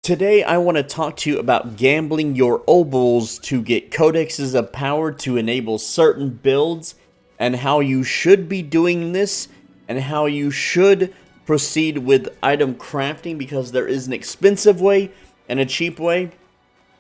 Today I want to talk to you about gambling your obols to get codexes of power to enable certain builds, and how you should be doing this, and how you should proceed with item crafting, because there is an expensive way and a cheap way.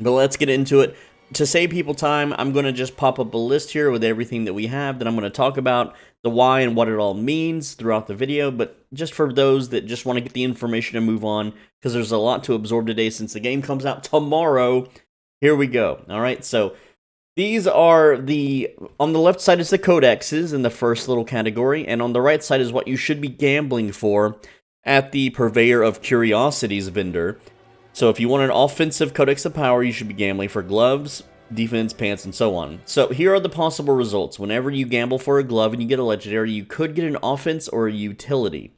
But let's get into it. To save people time, I'm going to just pop up a list here with everything that we have. Then I'm going to talk about the why and what it all means throughout the video. But just for those that just want to get the information and move on, because there's a lot to absorb today since the game comes out tomorrow. Here we go. All right, so these are on the left side is the codexes in the first little category, and on the right side is what you should be gambling for at the Purveyor of Curiosities vendor. So if you want an offensive Codex of Power, you should be gambling for gloves, defense, pants, and so on. So here are the possible results. Whenever you gamble for a glove and you get a legendary, you could get an offense or a utility.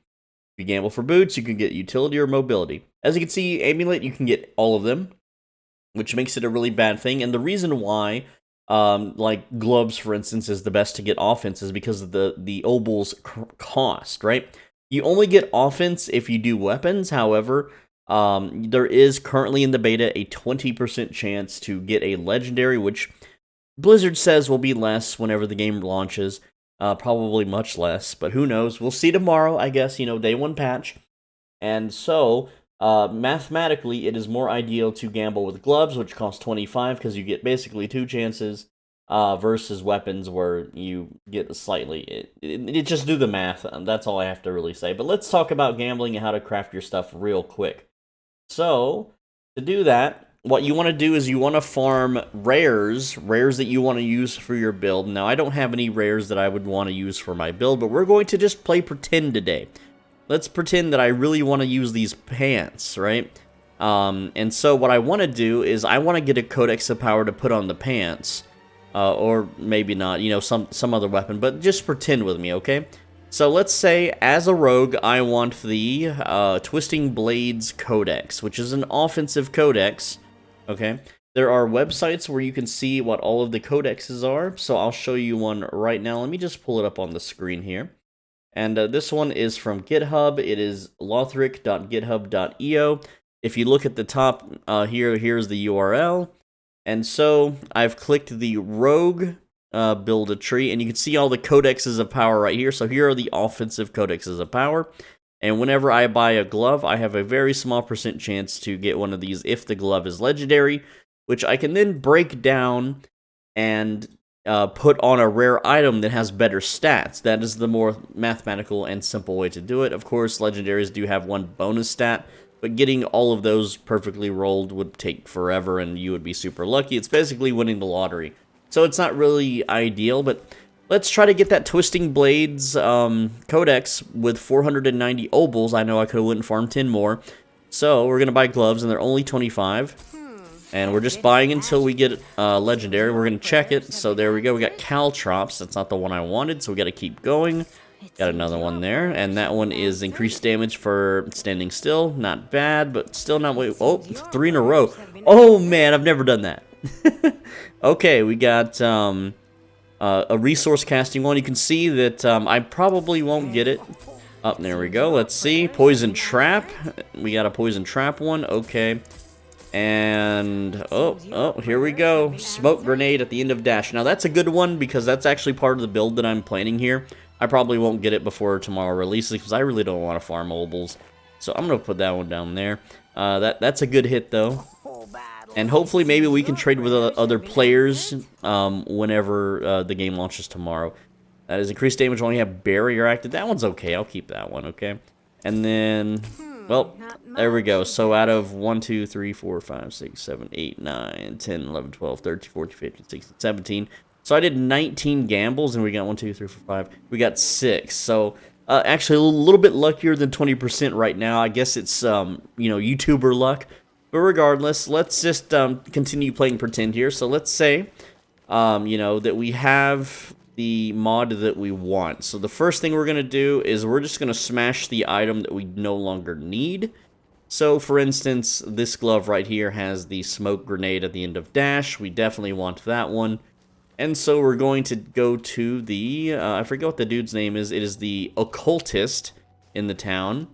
If you gamble for boots, you can get utility or mobility. As you can see, amulet, you can get all of them, which makes it a really bad thing. And the reason why, like gloves, for instance, is the best to get offense is because of the obol's cost, right? You only get offense if you do weapons. However, there is currently in the beta a 20% chance to get a legendary, which Blizzard says will be less whenever the game launches. Probably much less, but who knows? We'll see tomorrow, I guess, day one patch. And so, mathematically, it is more ideal to gamble with gloves, which cost 25, because you get basically 2 chances, versus weapons where you get slightly... It just do the math, that's all I have to really say. But let's talk about gambling and how to craft your stuff real quick. So, to do that, what you want to do is you want to farm rares that you want to use for your build. Now, I don't have any rares that I would want to use for my build, but we're going to just play pretend today. Let's pretend that I really want to use these pants, right? And so what I want to do is I want to get a Codex of Power to put on the pants. Or maybe not, some other weapon, but just pretend with me, okay? So let's say, as a rogue, I want the Twisting Blades Codex, which is an offensive codex. Okay, there are websites where you can see what all of the codexes are, so I'll show you one right now. Let me just pull it up on the screen here. And this one is from GitHub. It is lothric.github.io. If you look at the top here's the URL. And so I've clicked the rogue build a tree, and you can see all the codexes of power right here. So here are the offensive codexes of power. And whenever I buy a glove, I have a very small percent chance to get one of these if the glove is legendary, which I can then break down and put on a rare item that has better stats. That is the more mathematical and simple way to do it. Of course, legendaries do have one bonus stat, but getting all of those perfectly rolled would take forever, and you would be super lucky. It's basically winning the lottery. So it's not really ideal, but let's try to get that Twisting Blades Codex with 490 obols. I know I could have went and farmed 10 more. So we're going to buy gloves, and they're only 25. And we're just buying until we get legendary. We're going to check it. So there we go. We got Caltrops. That's not the one I wanted, so we got to keep going. Got another one there. And that one is increased damage for standing still. Not bad, but still not... Oh, 3 in a row. Oh, man, I've never done that. Okay, we got... a resource casting one. You can see that I probably won't get it. Up there we go. Let's see. Poison Trap. We got a Poison Trap one. Okay. And oh, here we go. Smoke Grenade at the end of dash. Now that's a good one because that's actually part of the build that I'm planning here. I probably won't get it before tomorrow releases because I really don't want to farm obols. So I'm gonna put that one down there. That's a good hit though. And hopefully maybe we can trade with other players whenever the game launches tomorrow. That is increased damage when you have barrier active. That one's okay. I'll keep that one, okay? And then, well, there we go. So out of 1, 2, 3, 4, 5, 6, 7, 8, 9, 10, 11, 12, 13, 14, 15, 16, 17. So I did 19 gambles, and we got 1, 2, 3, 4, 5. We got 6. So actually a little bit luckier than 20% right now. I guess it's, YouTuber luck. But regardless, let's just continue playing pretend here. So let's say, that we have the mod that we want. So the first thing we're going to do is we're just going to smash the item that we no longer need. So, for instance, this glove right here has the smoke grenade at the end of dash. We definitely want that one. And so we're going to go to the, I forget what the dude's name is. It is the Occultist in the town.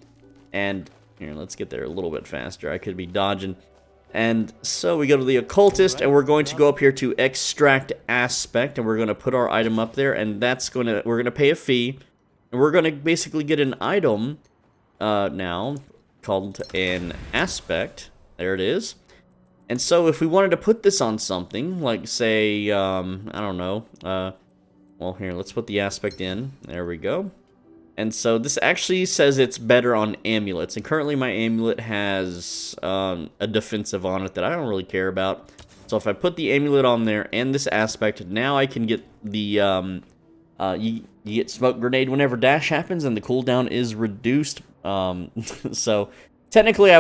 And Here, let's get there a little bit faster. I could be dodging. And so we go to the Occultist, and we're going to go up here to Extract Aspect, and we're going to put our item up there, and we're going to pay a fee, and we're going to basically get an item now called an Aspect. There it is. And so if we wanted to put this on something, like say, I don't know, well here, let's put the Aspect in. There we go. And so this actually says it's better on amulets, and currently my amulet has a defensive on it that I don't really care about. So if I put the amulet on there and this Aspect, now I can get the, you get smoke grenade whenever dash happens, and the cooldown is reduced. So technically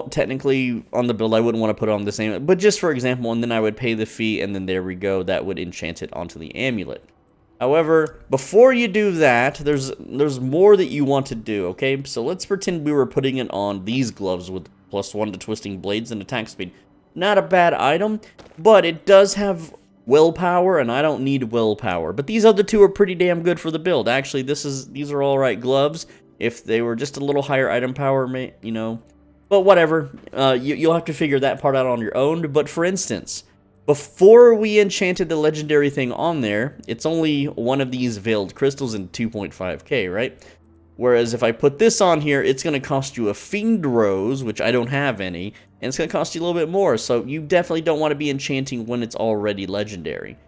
technically on the build I wouldn't want to put it on this amulet, but just for example, and then I would pay the fee, and then there we go, that would enchant it onto the amulet. However, before you do that, there's more that you want to do, okay? So let's pretend we were putting it on these gloves with +1 to twisting blades and attack speed. Not a bad item, but it does have willpower, and I don't need willpower. But these other two are pretty damn good for the build. Actually, these are alright gloves. If they were just a little higher item power, you know. But whatever, you'll have to figure that part out on your own. But for instance, before we enchanted the legendary thing on there, it's only one of these veiled crystals in 2.5k, right? Whereas if I put this on here, it's going to cost you a Fiend Rose, which I don't have any, and it's going to cost you a little bit more. So you definitely don't want to be enchanting when it's already legendary.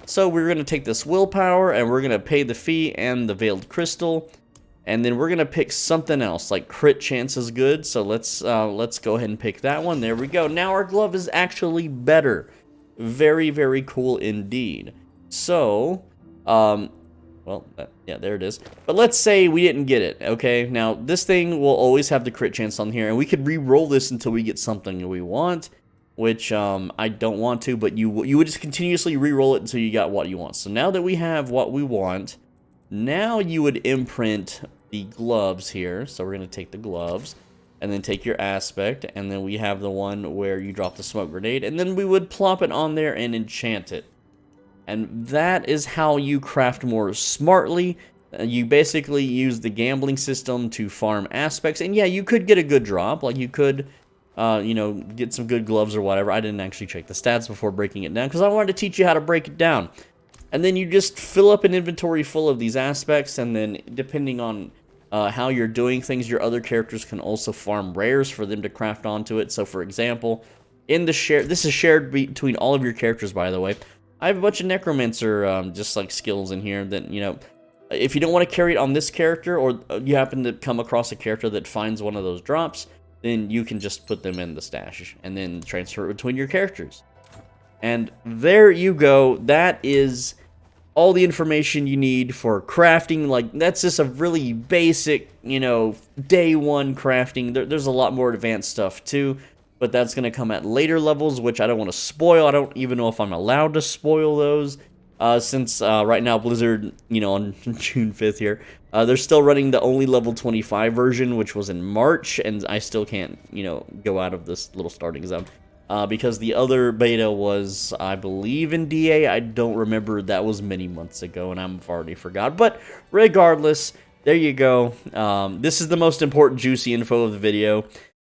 So we're going to take this willpower, and we're going to pay the fee and the veiled crystal, and then we're going to pick something else, like crit chance is good. So let's go ahead and pick that one. There we go. Now our glove is actually better. Very, very cool indeed. So, well, yeah, there it is. But let's say we didn't get it, okay? Now, this thing will always have the crit chance on here, and we could re-roll this until we get something we want, which I don't want to, but you would just continuously re-roll it until you got what you want. So now that we have what we want, now you would imprint the gloves here. So we're going to take the gloves, and then take your Aspect, and then we have the one where you drop the smoke grenade, and then we would plop it on there and enchant it. And that is how you craft more smartly. You basically use the gambling system to farm Aspects, and yeah, you could get a good drop, like you could, you know, get some good gloves or whatever. I didn't actually check the stats before breaking it down, because I wanted to teach you how to break it down. And then you just fill up an inventory full of these Aspects, and then depending on how you're doing things, your other characters can also farm rares for them to craft onto it. So for example, in the this is shared between all of your characters, by the way. I have a bunch of necromancer just like skills in here that, you know, if you don't want to carry it on this character, or you happen to come across a character that finds one of those drops, then you can just put them in the stash and then transfer it between your characters. And there you go. That is all the information you need for crafting. Like, that's just a really basic, you know, day one crafting. There's a lot more advanced stuff too, but that's going to come at later levels, which I don't want to spoil. I don't even know if I'm allowed to spoil those, since right now Blizzard, you know, on June 5th here, they're still running the only level 25 version, which was in March, and I still can't, you know, go out of this little starting zone. Because the other beta was, I believe, in DA. I don't remember. That was many months ago, and I've already forgot. But regardless, there you go. This is the most important juicy info of the video,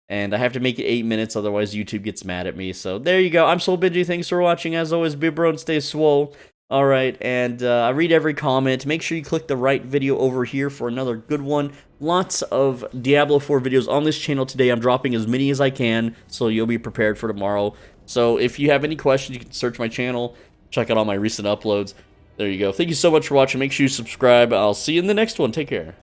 and I have to make it 8 minutes, otherwise YouTube gets mad at me. So there you go. I'm Soul Benji. Thanks for watching. As always, be bro and stay swole. Alright, and I read every comment. Make sure you click the right video over here for another good one. Lots of Diablo 4 videos on this channel today. I'm dropping as many as I can, so you'll be prepared for tomorrow. So if you have any questions, you can search my channel, check out all my recent uploads. There you go. Thank you so much for watching. Make sure you subscribe. I'll see you in the next one. Take care.